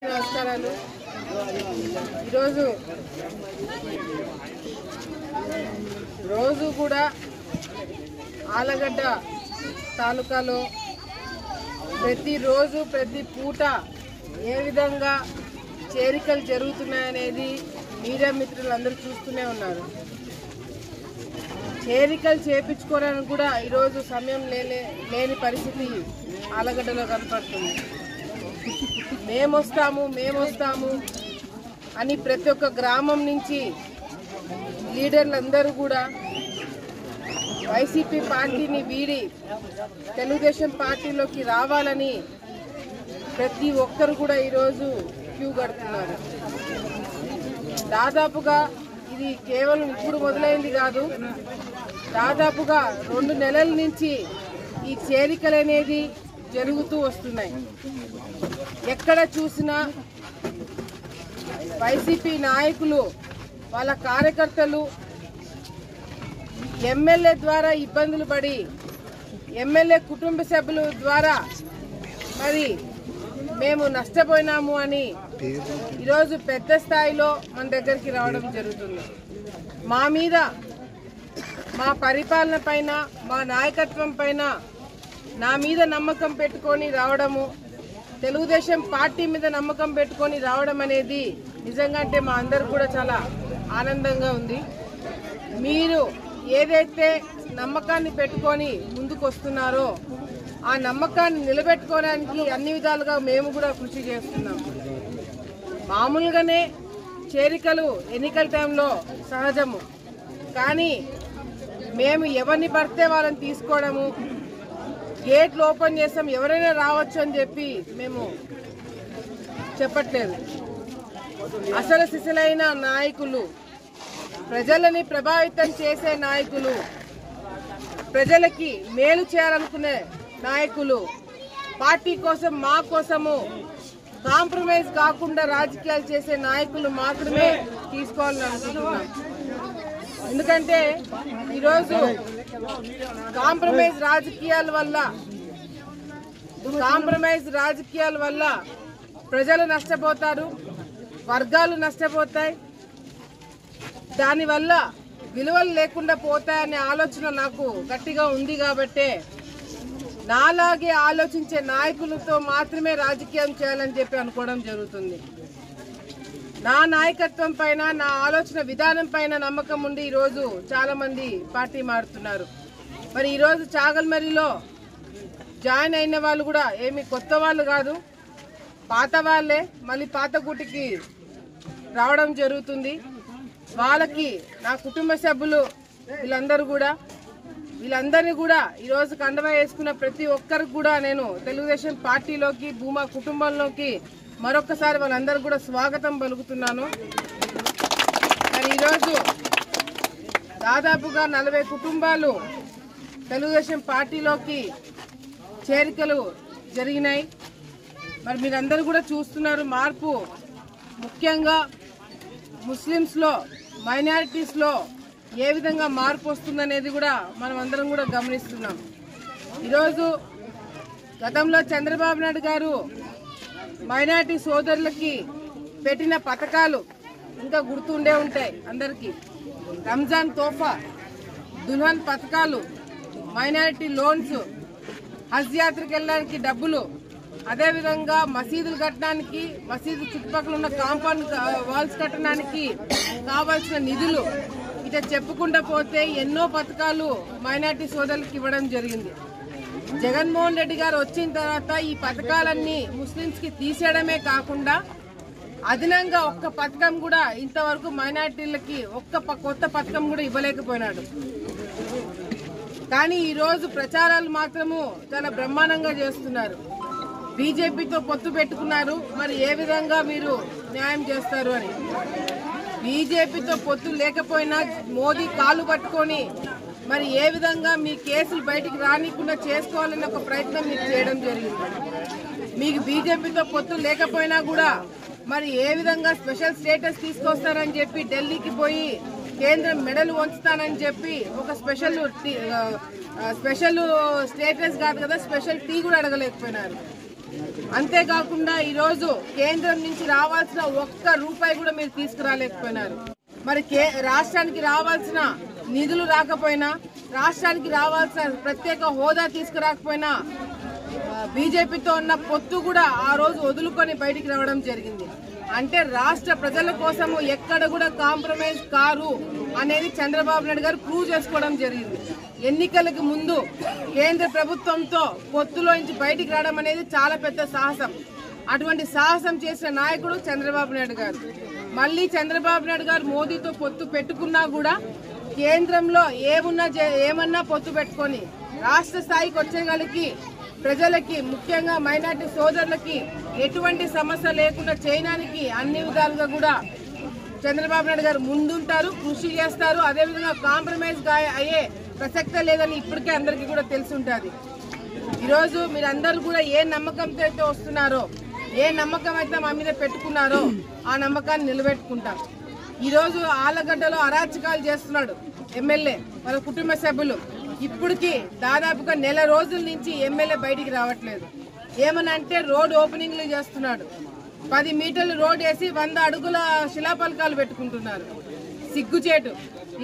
నమస్కారాలు. రోజు కూడా ఆలగడ్డ తాలూకాలో ప్రతిరోజు ప్రతి పూట ఏ విధంగా చేరికలు జరుగుతున్నాయనేది మీడియా మిత్రులందరూ చూస్తూనే ఉన్నారు. చేరికలు చేపించుకోవడానికి కూడా ఈరోజు సమయం లేని పరిస్థితి ఆలగడ్డలో కనపడుతుంది. మేమొస్తాము అని ప్రతి ఒక్క గ్రామం నుంచి లీడర్లందరూ కూడా వైసీపీ పార్టీని వీడి తెలుగుదేశం పార్టీలోకి రావాలని ప్రతి ఒక్కరు కూడా ఈరోజు క్యూ కడుతున్నారు. దాదాపుగా ఇది కేవలం ఇప్పుడు మొదలైంది కాదు, దాదాపుగా 2 నెలల నుంచి ఈ చేరికలు అనేది జరుగుతూ వస్తున్నాయి. ఎక్కడ చూసినా వైసీపీ నాయకులు వాళ్ళ కార్యకర్తలు ఎమ్మెల్యే ద్వారా ఇబ్బందులు పడి ఎమ్మెల్యే కుటుంబ సభ్యుల ద్వారా మరి మేము నష్టపోయినాము అని ఈరోజు పెద్ద స్థాయిలో మన దగ్గరికి రావడం జరుగుతుంది. మా మీద, మా పరిపాలన పైన, మా నాయకత్వం పైన నా మీద నమ్మకం పెట్టుకొని రావడము, తెలుగుదేశం పార్టీ మీద నమ్మకం పెట్టుకొని రావడం అనేది నిజంగా అంటే మా అందరూ కూడా చాలా ఆనందంగా ఉంది. మీరు ఏదైతే నమ్మకాన్ని పెట్టుకొని ముందుకు వస్తున్నారో ఆ నమ్మకాన్ని నిలబెట్టుకోవడానికి అన్ని విధాలుగా మేము కూడా కృషి చేస్తున్నాం. మామూలుగానే చేరికలు ఎన్నికల టైంలో సహజము, కానీ మేము ఎవరిని పడితే వాళ్ళని తీసుకోవడము, గేట్లు ఓపెన్ చేస్తాం ఎవరైనా రావచ్చు అని చెప్పి మేము చెప్పట్లేదు. అసలు సిసలైన నాయకులు, ప్రజలని ప్రభావితం చేసే నాయకులు, ప్రజలకి మేలు చేయాలనుకునే నాయకులు, పార్టీ కోసం మా కోసము కాంప్రమైజ్ కాకుండా రాజకీయాలు చేసే నాయకులు మాత్రమే తీసుకోవాలని అనుకుంటున్నాం. ఎందుకంటే ఈరోజు కాంప్రమైజ్ రాజకీయాల వల్ల ప్రజలు నష్టపోతారు, వర్గాలు నష్టపోతాయి, దానివల్ల విలువలు లేకుండా పోతాయనే ఆలోచన నాకు గట్టిగా ఉంది. కాబట్టే నాలాగే ఆలోచించే నాయకులతో మాత్రమే రాజకీయం చేయాలని చెప్పి అనుకోవడం జరుగుతుంది. నా నాయకత్వం పైన, నా ఆలోచన విధానం పైన నమ్మకం ఉండి ఈరోజు చాలా మంది పార్టీ మారుతున్నారు. మరి ఈరోజు చాగల్మరిలో జాయిన్ అయిన వాళ్ళు కూడా ఏమి కొత్త వాళ్ళు కాదు, పాత వాళ్ళే మళ్ళీ పాత గుటికి రావడం జరుగుతుంది. వాళ్ళకి నా కుటుంబ సభ్యులు వీళ్ళందరినీ కూడా ఈరోజు కండవ వేసుకున్న ప్రతి ఒక్కరికి కూడా నేను తెలుగుదేశం పార్టీలోకి, భూమా కుటుంబంలోకి మరొకసారి వాళ్ళందరూ కూడా స్వాగతం పలుకుతున్నాను. మరి ఈరోజు దాదాపుగా 40 కుటుంబాలు తెలుగుదేశం పార్టీలోకి చేరికలు జరిగినాయి. మరి మీరందరూ కూడా చూస్తున్నారు మార్పు. ముఖ్యంగా ముస్లిమ్స్లో, మైనారిటీస్లో ఏ విధంగా మార్పు వస్తుందనేది కూడా మనం అందరం కూడా గమనిస్తున్నాం. ఈరోజు గతంలో చంద్రబాబు నాయుడు గారు మైనారిటీ సోదరులకి పెట్టిన పథకాలు ఇంకా గుర్తుండే ఉంటాయి అందరికీ. రంజాన్ తోఫా, దుల్హన్ పథకాలు, మైనారిటీ లోన్స్, హజ్ యాత్రకు వెళ్ళడానికి డబ్బులు, అదేవిధంగా మసీదులు కట్టడానికి, మసీదు చుట్టుపక్కల ఉన్న కాంపౌండ్ వాల్స్ కట్టడానికి కావాల్సిన నిధులు, ఇట్లా చెప్పుకుంటూ పోతే ఎన్నో పథకాలు మైనారిటీ సోదరులకు ఇవ్వడం జరిగింది. జగన్మోహన్ రెడ్డి గారు వచ్చిన తర్వాత ఈ పథకాలన్నీ ముస్లింస్ కి తీసేయడమే కాకుండా అదనంగా ఒక్క పథకం కూడా ఇంతవరకు మైనారిటీలకి కొత్త పథకం కూడా ఇవ్వలేకపోయినాడు. కానీ ఈరోజు ప్రచారాలు మాత్రము చాలా బ్రహ్మాండంగా చేస్తున్నారు. బీజేపీతో పొత్తు పెట్టుకున్నారు, మరి ఏ విధంగా మీరు న్యాయం చేస్తారు అని. బీజేపీతో పొత్తు లేకపోయినా మోదీ కాలు పట్టుకొని మరి ఏ విధంగా మీ కేసులు బయటికి రానికుండా చేసుకోవాలని ఒక ప్రయత్నం మీకు చేయడం జరిగింది. మీకు బీజేపీతో పొత్తు లేకపోయినా కూడా మరి ఏ విధంగా స్పెషల్ స్టేటస్ తీసుకొస్తారని చెప్పి ఢిల్లీకి పోయి కేంద్రం మెడలు వంచుతానని చెప్పి ఒక స్పెషల్ స్టేటస్ కాదు కదా, స్పెషల్ టీ కూడా అడగలేకపోయినారు. అంతేకాకుండా ఈరోజు కేంద్రం నుంచి రావాల్సిన ఒక్క రూపాయి కూడా మీరు తీసుకురాలేకపోయినారు. మరి రాష్ట్రానికి రావాల్సిన నిధులు రాకపోయినా, రాష్ట్రానికి రావాల్సిన ప్రత్యేక హోదా తీసుకురాకపోయినా బీజేపీతో ఉన్న పొత్తు కూడా ఆ రోజు వదులుకొని బయటికి రావడం జరిగింది. అంటే రాష్ట్ర ప్రజల కోసము ఎక్కడ కూడా కాంప్రమైజ్ కారు అనేది చంద్రబాబు నాయుడు గారు ప్రూవ్ చేసుకోవడం జరిగింది. ఎన్నికలకు ముందు కేంద్ర ప్రభుత్వంతో పొత్తులోంచి బయటికి రావడం అనేది చాలా పెద్ద సాహసం. అటువంటి సాహసం చేసిన నాయకుడు చంద్రబాబు నాయుడు గారు. మళ్ళీ చంద్రబాబు నాయుడు గారు మోదీతో పొత్తు పెట్టుకున్నా కూడా కేంద్రంలో ఏమన్నా పొత్తు పెట్టుకొని రాష్ట్ర స్థాయికి వచ్చేగలికి ప్రజలకి, ముఖ్యంగా మైనార్టీ సోదరులకి ఎటువంటి సమస్య లేకుండా చేయడానికి అన్ని విధాలుగా కూడా చంద్రబాబు నాయుడు గారు ముందుంటారు, కృషి చేస్తారు. అదేవిధంగా కాంప్రమైజ్ అయ్యే ప్రసక్తే లేదని ఇప్పటికే అందరికీ కూడా తెలిసి ఉంటుంది. ఈరోజు మీరందరూ కూడా ఏ నమ్మకంతో అయితే వస్తున్నారో, ఏ నమ్మకం అయితే మా మీద పెట్టుకున్నారో ఆ నమ్మకాన్ని నిలబెట్టుకుంటాం. ఈరోజు ఆలగడ్డలో అరాచకాలు చేస్తున్నాడు ఎమ్మెల్యే, వాళ్ళ కుటుంబ సభ్యులు. ఇప్పటికి దాదాపుగా నెల రోజుల నుంచి ఎమ్మెల్యే బయటికి రావట్లేదు. ఏమనంటే రోడ్ ఓపెనింగ్లు చేస్తున్నాడు. 10 మీటర్లు రోడ్ వేసి 100 అడుగుల శిలాఫలకాలు పెట్టుకుంటున్నారు. సిగ్గుచేటు.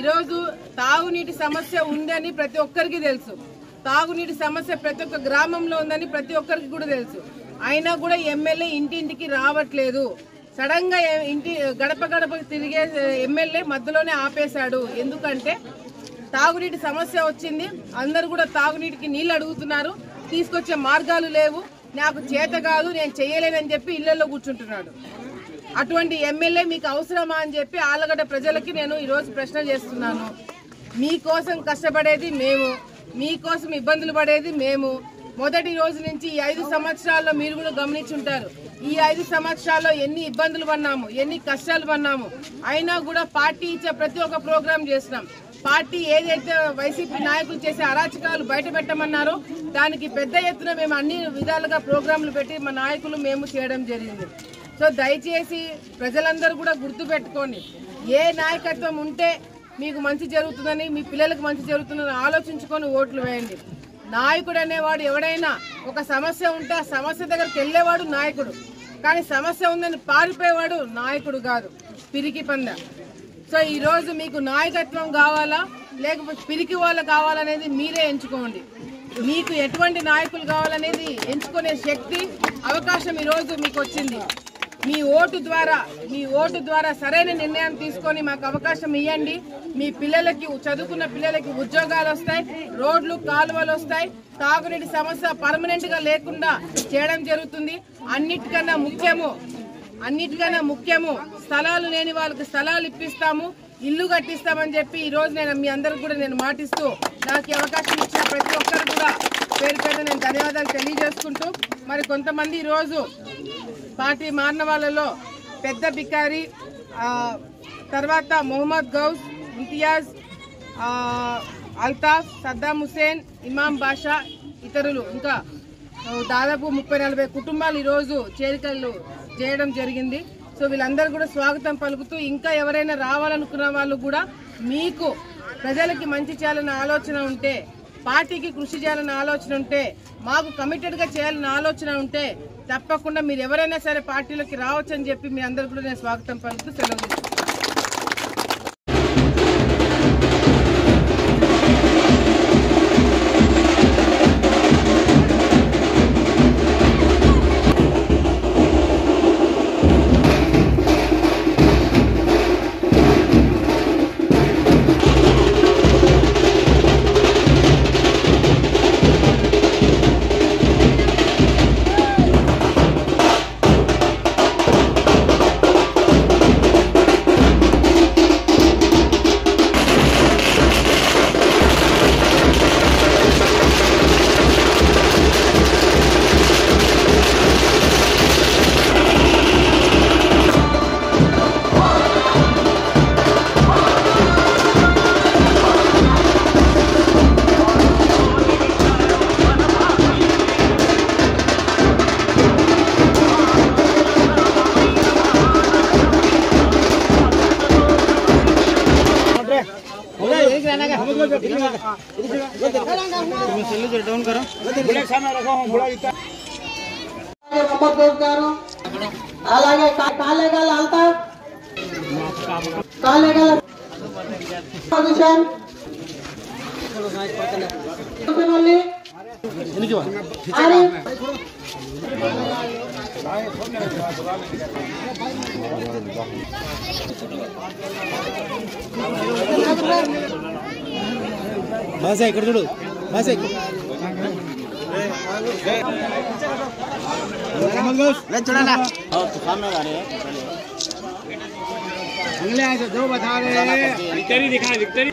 ఈరోజు తాగునీటి సమస్య ఉందని ప్రతి ఒక్కరికి తెలుసు. తాగునీటి సమస్య ప్రతి ఒక్క గ్రామంలో ఉందని ప్రతి ఒక్కరికి కూడా తెలుసు. అయినా కూడా ఎమ్మెల్యే ఇంటింటికి రావట్లేదు. సడన్ గా ఇంటి గడప గడప తిరిగే ఎమ్మెల్యే మధ్యలోనే ఆపేశాడు. ఎందుకంటే తాగునీటి సమస్య వచ్చింది. అందరూ కూడా తాగునీటికి నీళ్లు అడుగుతున్నారు. తీసుకొచ్చే మార్గాలు లేవు. నాకు చేత కాదు, నేను చేయలేనని చెప్పి ఇళ్లలో కూర్చుంటున్నాడు. అటువంటి ఎమ్మెల్యే మీకు అవసరమా అని చెప్పి ఆలగడ్డ ప్రజలకి నేను ఈరోజు ప్రశ్న చేస్తున్నాను. మీకోసం కష్టపడేది మేము, మీకోసం ఇబ్బందులు పడేది మేము. మొదటి రోజు నుంచి ఈ 5 సంవత్సరాల్లో మీరు కూడా గమనించుంటారు. ఈ 5 సంవత్సరాల్లో ఎన్ని ఇబ్బందులు పన్నాము, ఎన్ని కష్టాలు పన్నాము. అయినా కూడా పార్టీ ఇచ్చే ప్రతి ఒక్క ప్రోగ్రాం చేసినాం. పార్టీ ఏదైతే వైసీపీ నాయకులు చేసే అరాచకాలు బయట పెట్టమన్నారో దానికి పెద్ద ఎత్తున మేము అన్ని విధాలుగా ప్రోగ్రాంలు పెట్టి మా నాయకులు మేము చేయడం జరిగింది. సో దయచేసి ప్రజలందరూ కూడా గుర్తు పెట్టుకోండి. ఏ నాయకత్వం ఉంటే మీకు మంచి జరుగుతుందని, మీ పిల్లలకు మంచి జరుగుతుందని ఆలోచించుకొని ఓట్లు వేయండి. నాయకుడు అనేవాడు ఎవడైనా ఒక సమస్య ఉంటే ఆ సమస్య దగ్గరికి వెళ్ళేవాడు నాయకుడు. కానీ సమస్య ఉందని పారిపోయేవాడు నాయకుడు కాదు, పిరికి పంద. సో ఈరోజు మీకు నాయకత్వం కావాలా లేకపోతే పిరికి వాళ్ళు కావాలనేది మీరే ఎంచుకోండి. మీకు ఎటువంటి నాయకులు కావాలనేది ఎంచుకునే శక్తి, అవకాశం ఈరోజు మీకు వచ్చింది. మీ ఓటు ద్వారా సరైన నిర్ణయం తీసుకొని మాకు అవకాశం ఇవ్వండి. మీ పిల్లలకి, చదువుకున్న పిల్లలకి ఉద్యోగాలు వస్తాయి, రోడ్లు కాలువలు వస్తాయి, తాగునీటి సమస్య పర్మనెంట్ గా లేకుండా చేయడం జరుగుతుంది. అన్నిటికన్నా ముఖ్యము స్థలాలు లేని వాళ్ళకి స్థలాలు ఇప్పిస్తాము, ఇల్లు కట్టిస్తామని చెప్పి ఈ రోజు నేను మీ అందరికి కూడా నేను మాటిస్తూ నాకు అవకాశం ఇచ్చిన ప్రతి ఒక్కరు కూడా పేరు పేరు నేను ధన్యవాదాలు తెలియజేసుకుంటూ, మరి కొంతమంది ఈరోజు పార్టీ మారిన వాళ్ళలో పెద్ద బికారి, తర్వాత మొహమ్మద్ గౌస్, ఇంతియాజ్, అల్తాఫ్, సద్దాం హుసేన్, ఇమాం బాషా, ఇతరులు ఇంకా దాదాపు 30-40 కుటుంబాలు ఈరోజు చేరికలు చేయడం జరిగింది. సో వీళ్ళందరూ కూడా స్వాగతం పలుకుతూ, ఇంకా ఎవరైనా రావాలనుకున్న వాళ్ళు కూడా మీకు ప్రజలకి మంచి చేయాలన్న ఆలోచన ఉంటే, పార్టీకి కృషి చేయాలన్న ఆలోచన ఉంటే, మాకు కమిటెడ్గా చేయాలన్న ఆలోచన ఉంటే తప్పకుండా మీరు ఎవరైనా సరే పార్టీలోకి రావచ్చు అని చెప్పి మీ అందరూ కూడా నేను స్వాగతం పలుకుతూ సెలవు తీసుకుంటాను. मोहम्मद गौस गारू అలాగే కాలేగల్ అల్తాఫ్ కాలేగల్ పొజిషన్ సునల్లి ఆరిఫ్ బాసే ఇక్కడ చూడు బాసే ले चढ़ाना सामने आ रहे हैं अगले जो बता रहे हैं विक्टरी दिखा विक्टरी